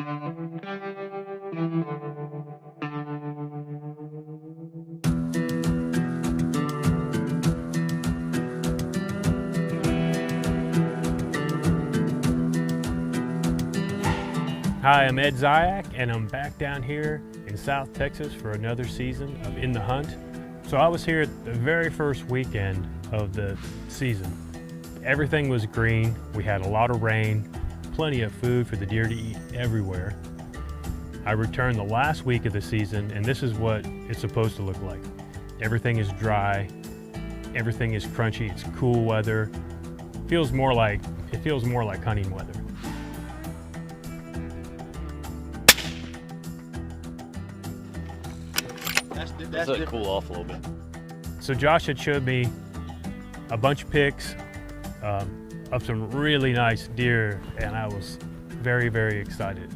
Hi, I'm Ed Zyak, and I'm back down here in South Texas for another season of In the Hunt. So I was here at the very first weekend of the season. Everything was green, we had a lot of rain, plenty of food for the deer to eat everywhere. I returned the last week of the season, and this is what it's supposed to look like. Everything is dry, everything is crunchy, it's cool weather. It feels more like hunting weather. That's it. Cool off a little bit. So Josh had showed me a bunch of pics of some really nice deer, and I was very, very excited.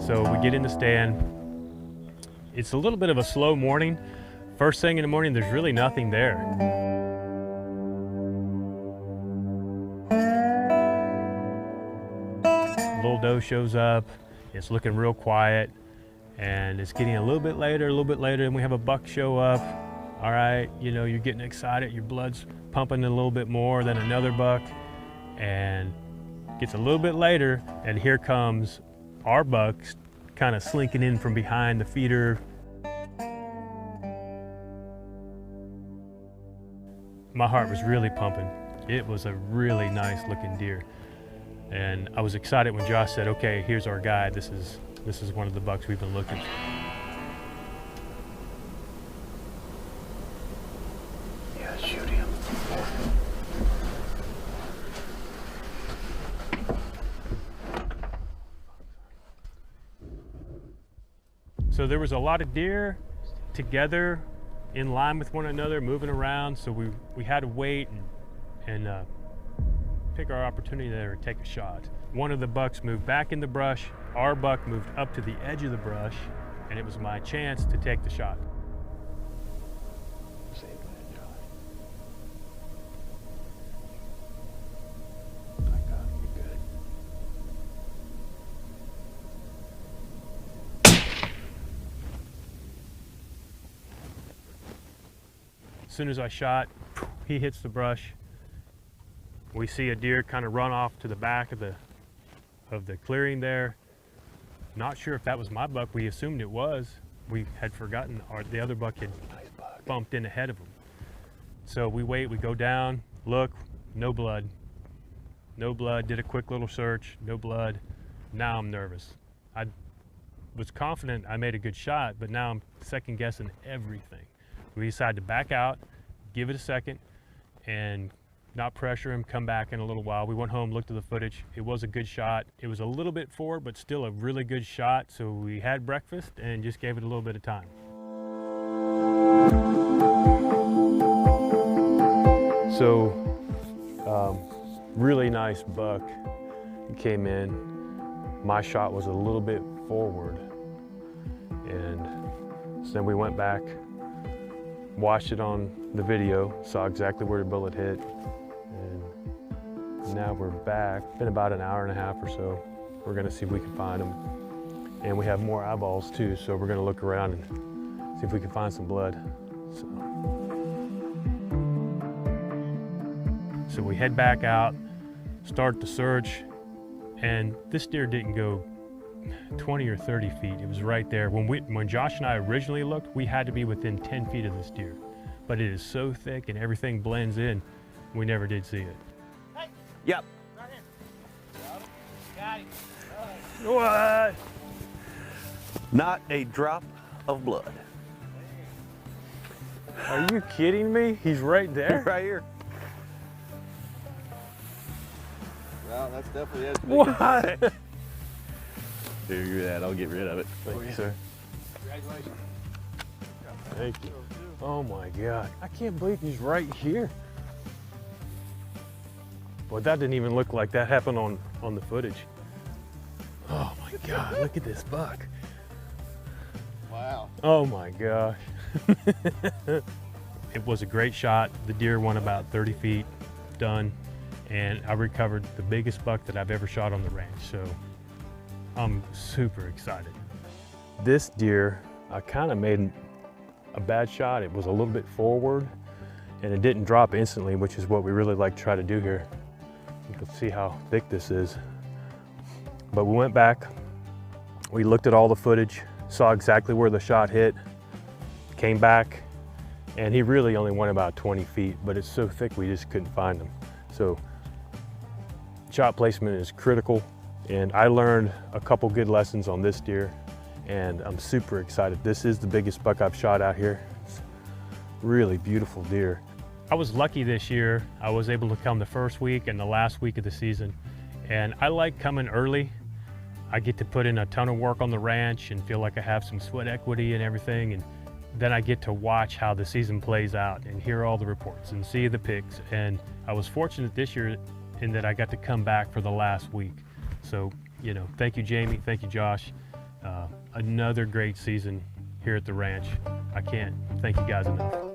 So we get in the stand. It's a little bit of a slow morning. First thing in the morning, there's really nothing there. Little doe shows up, it's looking real quiet, and it's getting a little bit later, and we have a buck show up. All right, you know, you're getting excited, your blood's pumping a little bit more than another buck, and gets a little bit later, and here comes our buck kind of slinking in from behind the feeder. My heart was really pumping. It was a really nice looking deer. And I was excited when Josh said, okay, here's our guide. This is one of the bucks we've been looking for. Yeah, shoot him. So there was a lot of deer together in line with one another, moving around. So we had to wait and pick our opportunity there to take a shot. One of the bucks moved back in the brush, our buck moved up to the edge of the brush, and it was my chance to take the shot. Save that, Josh. My God, you're good. As soon as I shot, he hits the brush. We see a deer kind of run off to the back of the clearing there. Not sure if that was my buck. We assumed it was. We had forgotten the other buck had bumped in ahead of him. So we wait, we go down, look, no blood. No blood, did a quick little search, no blood. Now I'm nervous. I was confident I made a good shot, but now I'm second guessing everything. We decided to back out, give it a second, and not pressure him, come back in a little while. We went home, looked at the footage. It was a good shot. It was a little bit forward, but still a really good shot. So we had breakfast and just gave it a little bit of time. So, really nice buck. He came in. My shot was a little bit forward. And so then we went back, watched it on the video, saw exactly where the bullet hit. And now we're back. Been about an hour and a half or so. We're gonna see if we can find them. And we have more eyeballs too, so we're gonna look around and see if we can find some blood. So we head back out, start the search, and this deer didn't go 20 or 30 feet. It was right there. When Josh and I originally looked, we had to be within 10 feet of this deer. But it is so thick and everything blends in, we never did see it. Hey. Yep. Right here. Got him. What? Not a drop of blood. Are you kidding me? He's right there? Right here. Well, that's definitely Ed's. What? Here, you're that. I'll get rid of it. Thank you, sir. Congratulations. Thank you. Oh my God. I can't believe he's right here. Well, that didn't even look like that happened on the footage. Oh my God, look at this buck. Wow. Oh my gosh. It was a great shot. The deer went about 30 feet, done, and I recovered the biggest buck that I've ever shot on the ranch, so I'm super excited. This deer, I kind of made a bad shot. It was a little bit forward, and it didn't drop instantly, which is what we really like to try to do here. You can see how thick this is. But we went back, we looked at all the footage, saw exactly where the shot hit, came back, and he really only went about 20 feet, but it's so thick we just couldn't find him. So shot placement is critical, and I learned a couple good lessons on this deer, and I'm super excited. This is the biggest buck I've shot out here. It's really beautiful deer. I was lucky this year. I was able to come the first week and the last week of the season, and I like coming early. I get to put in a ton of work on the ranch and feel like I have some sweat equity and everything, and then I get to watch how the season plays out and hear all the reports and see the pics. And I was fortunate this year in that I got to come back for the last week. So, you know, thank you, Jamie, thank you, Josh. Another great season here at the ranch. I can't thank you guys enough.